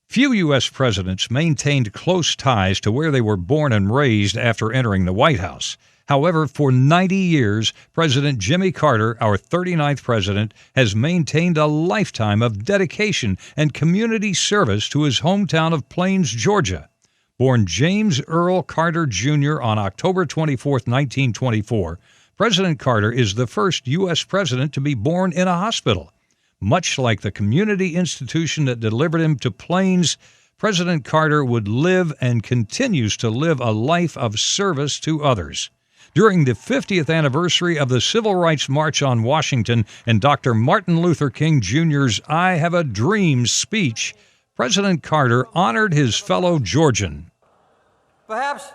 Few U.S. presidents maintained close ties to where they were born and raised after entering the White House. However, for 90 years, President Jimmy Carter, our 39th president, has maintained a lifetime of dedication and community service to his hometown of Plains, Georgia. Born James Earl Carter Jr. on October 24, 1924, President Carter is the first U.S. president to be born in a hospital. Much like the community institution that delivered him to Plains, President Carter would live and continues to live a life of service to others. During the 50th anniversary of the Civil Rights March on Washington and Dr. Martin Luther King Jr.'s I Have a Dream speech, President Carter honored his fellow Georgian. Perhaps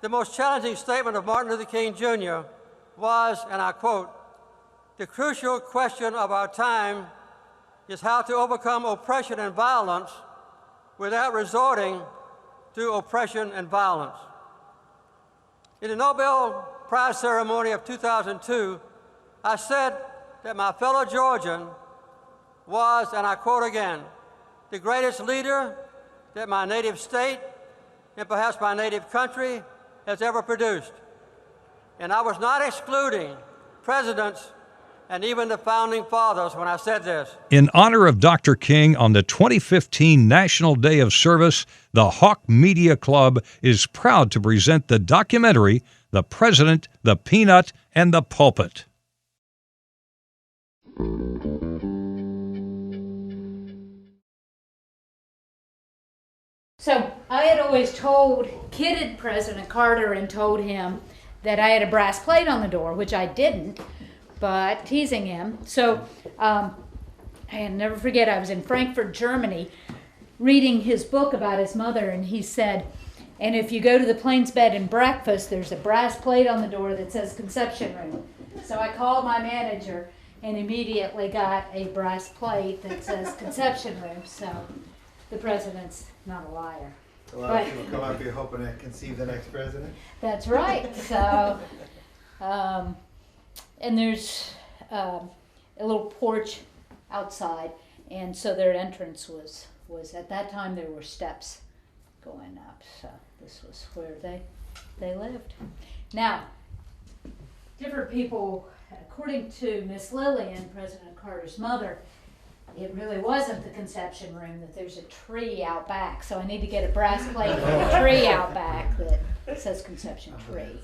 the most challenging statement of Martin Luther King Jr. was, and I quote, "The crucial question of our time is how to overcome oppression and violence without resorting to oppression and violence." In the Nobel Prize ceremony of 2002, I said that my fellow Georgian was, and I quote again, "the greatest leader that my native state and perhaps my native country has ever produced." And I was not excluding presidents and even the founding fathers when I said this. In honor of Dr. King on the 2015 National Day of Service, the Hawk Media Club is proud to present the documentary, The President, the Peanut, and the Pulpit. So I had always kidded President Carter and told him that I had a brass plate on the door, which I didn't, but teasing him. So I'll never forget, I was in Frankfurt, Germany, reading his book about his mother, and he said, "And if you go to the Plains Bed and Breakfast, there's a brass plate on the door that says conception room." So I called my manager and immediately got a brass plate that says conception room. So the president's not a liar. A lot of people come up here hoping to conceive the next president. That's right. So, and there's a little porch outside, and so their entrance was at that time there were steps going up. So this was where they lived. Now, different people, according to Miss Lillian, President Carter's mother, it really wasn't the conception room, that there's a tree out back. So I need to get a brass plate for the tree out back that says conception tree.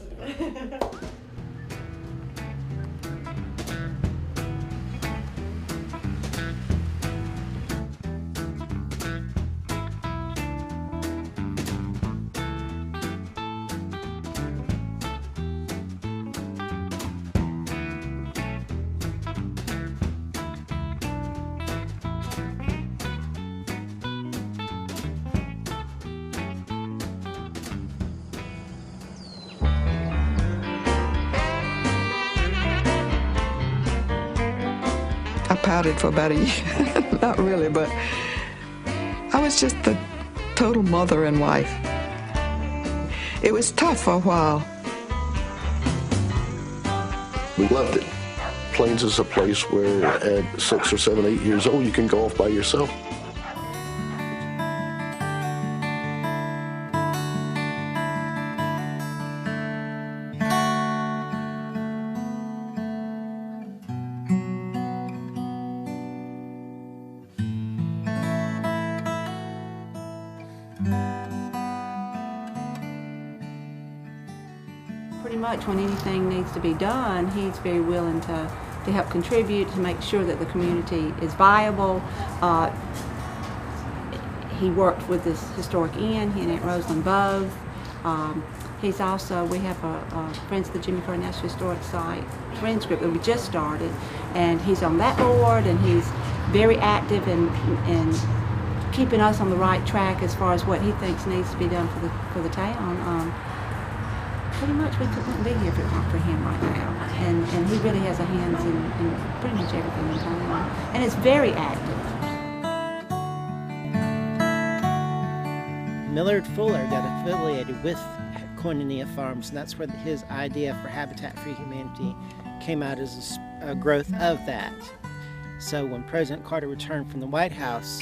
I pouted for about a year. Not really, but I was just the total mother and wife. It was tough for a while. We loved it. Plains is a place where at 6 or 7, 8 years old, you can go off by yourself. Pretty much when anything needs to be done, he's very willing to help contribute, to make sure that the community is viable. He worked with this historic inn, he and Aunt Rosalind both. He's also, we have a Friends of the Jimmy Carter National Historic Site Friends group that we just started, and he's on that board, and he's very active in keeping us on the right track as far as what he thinks needs to be done for the town. Pretty much we couldn't be here if it weren't for him right now. And he really has a hands in pretty much everything in town. And is very active. Millard Fuller got affiliated with Koinonia Farms, and that's where his idea for Habitat for Humanity came out as a growth of that. So when President Carter returned from the White House,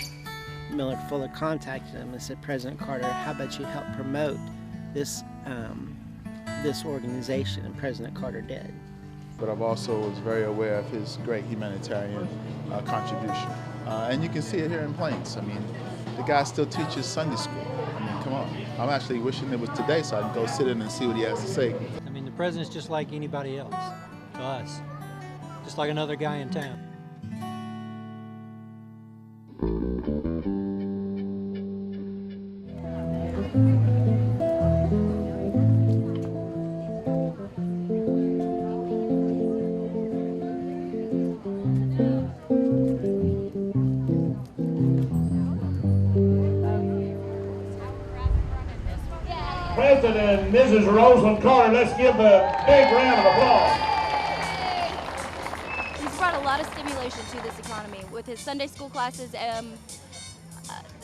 Millard Fuller contacted him and said, President Carter, how about you help promote this this organization? And President Carter did. But I've also was very aware of his great humanitarian contribution. And you can see it here in Plains. I mean, the guy still teaches Sunday school. I mean, come on. I'm actually wishing it was today so I can go sit in and see what he has to say. I mean, the president's just like anybody else to us, just like another guy in town. President and Mrs. Rosalynn Carter, let's give a big round of applause. He's brought a lot of stimulation to this economy with his Sunday school classes.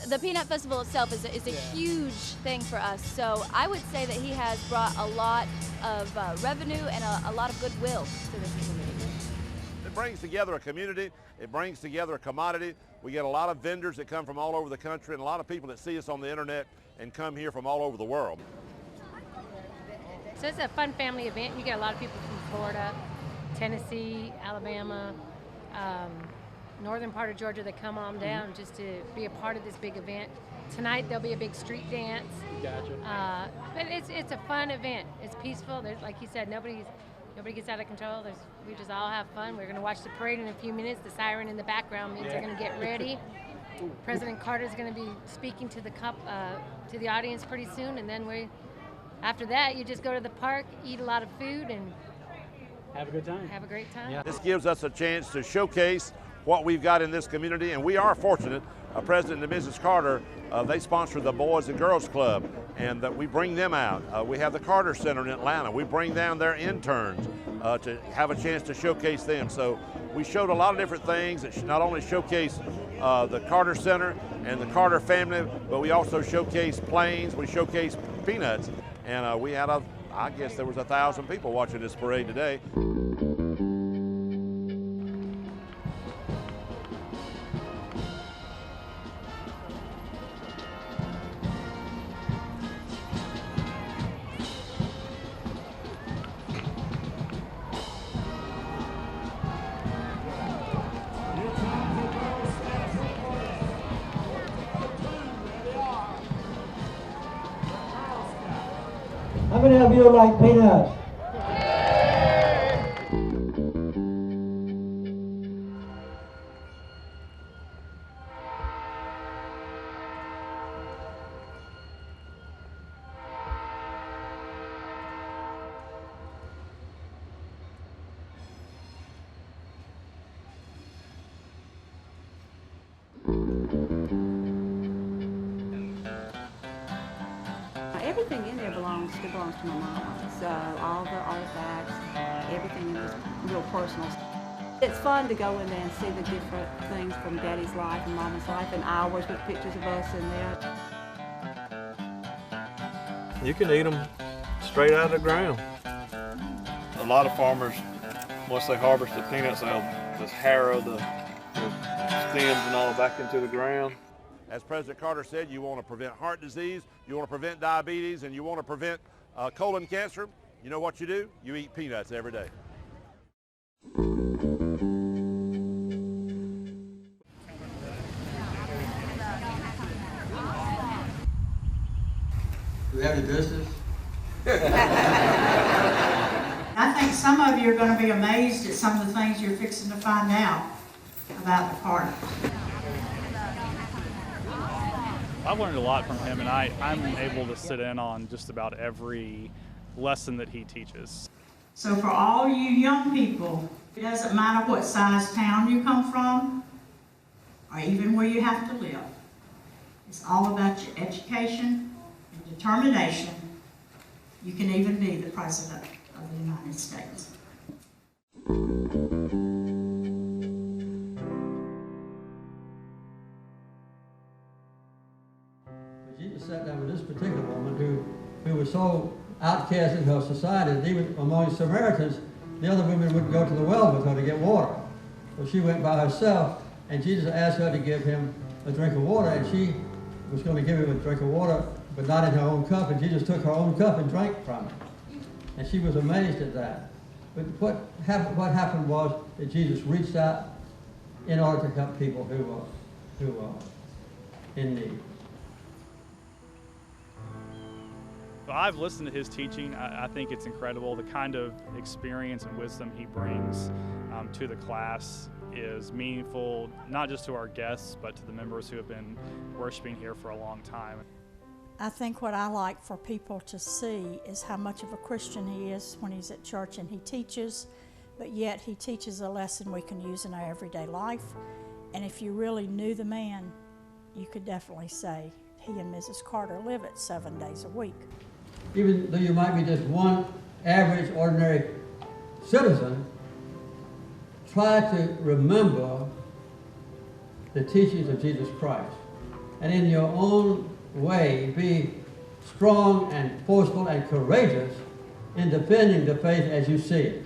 The Peanut Festival itself is a huge thing for us, so I would say that he has brought a lot of revenue and a lot of goodwill to this community. It brings together a community, it brings together a commodity. We get a lot of vendors that come from all over the country and a lot of people that see us on the internet and come here from all over the world. So it's a fun family event. You get a lot of people from Florida, Tennessee, Alabama, northern part of Georgia that come on down just to be a part of this big event. Tonight there'll be a big street dance. Gotcha. But it's a fun event. It's peaceful. There's, like you said, nobody gets out of control. We just all have fun. We're going to watch the parade in a few minutes. The siren in the background means they're going to get ready. President Carter is going to be speaking to the audience pretty soon, and then after that, you just go to the park, eat a lot of food, and have a good time. Have a great time. Yeah. This gives us a chance to showcase what we've got in this community, and we are fortunate. President and Mrs. Carter, they sponsor the Boys and Girls Club, and that we bring them out. We have the Carter Center in Atlanta. We bring down their interns to have a chance to showcase them. So we showed a lot of different things that not only showcase the Carter Center and the Carter family, but we also showcase Plains, we showcase Peanuts, and we had I guess there was 1,000 people watching this parade today. How many of you like peanuts? Everything in there still belongs to my mama. So all the artifacts, everything is real personal. It's fun to go in there and see the different things from Daddy's life and Mama's life, and I always put pictures of us in there. You can eat them straight out of the ground. A lot of farmers, once they harvest the peanuts, they'll just harrow the stems and all back into the ground. As President Carter said, you want to prevent heart disease, you want to prevent diabetes, and you want to prevent colon cancer. You know what you do? You eat peanuts every day. Do we have any business? I think some of you are going to be amazed at some of the things you're fixing to find out about the Carter. I've learned a lot from him, and I'm able to sit in on just about every lesson that he teaches. So for all you young people, it doesn't matter what size town you come from, or even where you have to live. It's all about your education and determination. You can even be the President of the United States. Jesus sat down with this particular woman who was so outcast in her society. And even among Samaritans, the other women wouldn't go to the well with her to get water. So she went by herself, and Jesus asked her to give him a drink of water, and she was going to give him a drink of water, but not in her own cup, and Jesus took her own cup and drank from it. And she was amazed at that. But what happened was that Jesus reached out in order to help people who were in need. I've listened to his teaching. I think it's incredible. The kind of experience and wisdom he brings to the class is meaningful, not just to our guests, but to the members who have been worshiping here for a long time. I think what I like for people to see is how much of a Christian he is when he's at church and he teaches, but yet he teaches a lesson we can use in our everyday life. And if you really knew the man, you could definitely say he and Mrs. Carter live it 7 days a week. Even though you might be just one average, ordinary citizen, try to remember the teachings of Jesus Christ. And in your own way, be strong and forceful and courageous in defending the faith as you see it.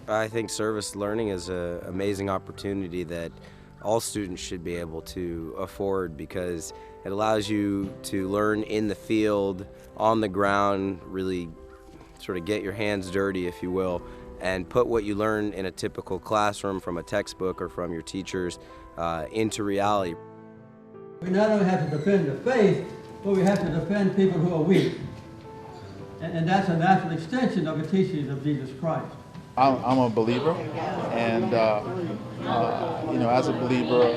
I think service learning is an amazing opportunity that all students should be able to afford, because it allows you to learn in the field, on the ground, really sort of get your hands dirty, if you will, and put what you learn in a typical classroom from a textbook or from your teachers into reality. We not only have to defend the faith, but we have to defend people who are weak. And that's a natural extension of the teachings of Jesus Christ. I'm a believer, and you know, as a believer,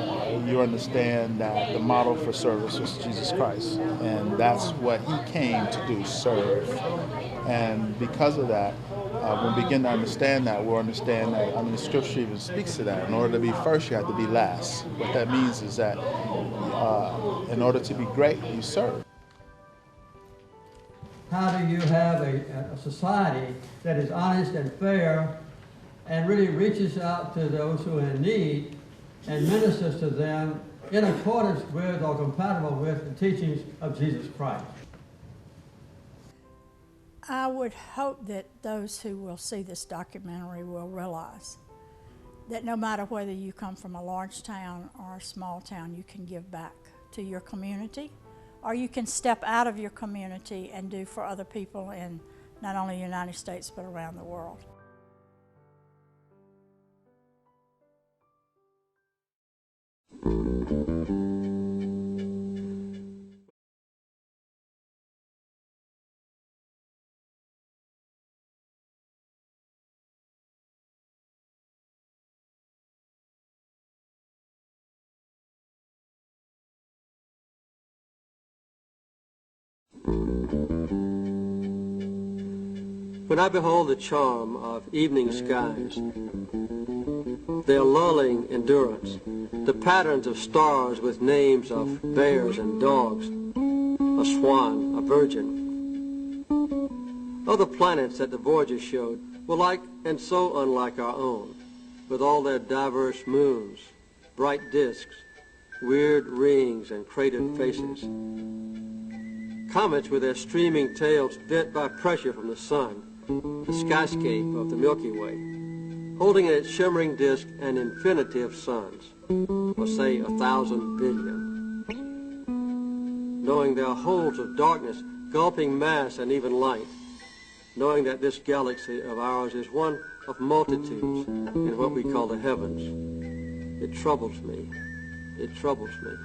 you understand that the model for service was Jesus Christ, and that's what he came to do, serve. And because of that, when we begin to understand that, we'll understand that, I mean, the scripture even speaks to that. In order to be first, you have to be last. What that means is that in order to be great, you serve. How do you have a society that is honest and fair and really reaches out to those who are in need and ministers to them in accordance with or compatible with the teachings of Jesus Christ? I would hope that those who will see this documentary will realize that no matter whether you come from a large town or a small town, you can give back to your community, or you can step out of your community and do for other people in not only the United States but around the world. When I behold the charm of evening skies, their lulling endurance, the patterns of stars with names of bears and dogs, a swan, a virgin, other planets that the Voyagers showed were like and so unlike our own, with all their diverse moons, bright disks, weird rings and cratered faces. Comets with their streaming tails bent by pressure from the sun, the skyscape of the Milky Way, holding in its shimmering disk an infinity of suns, or say 1,000 billion. Knowing there are holes of darkness, gulping mass and even light, knowing that this galaxy of ours is one of multitudes in what we call the heavens, it troubles me. It troubles me.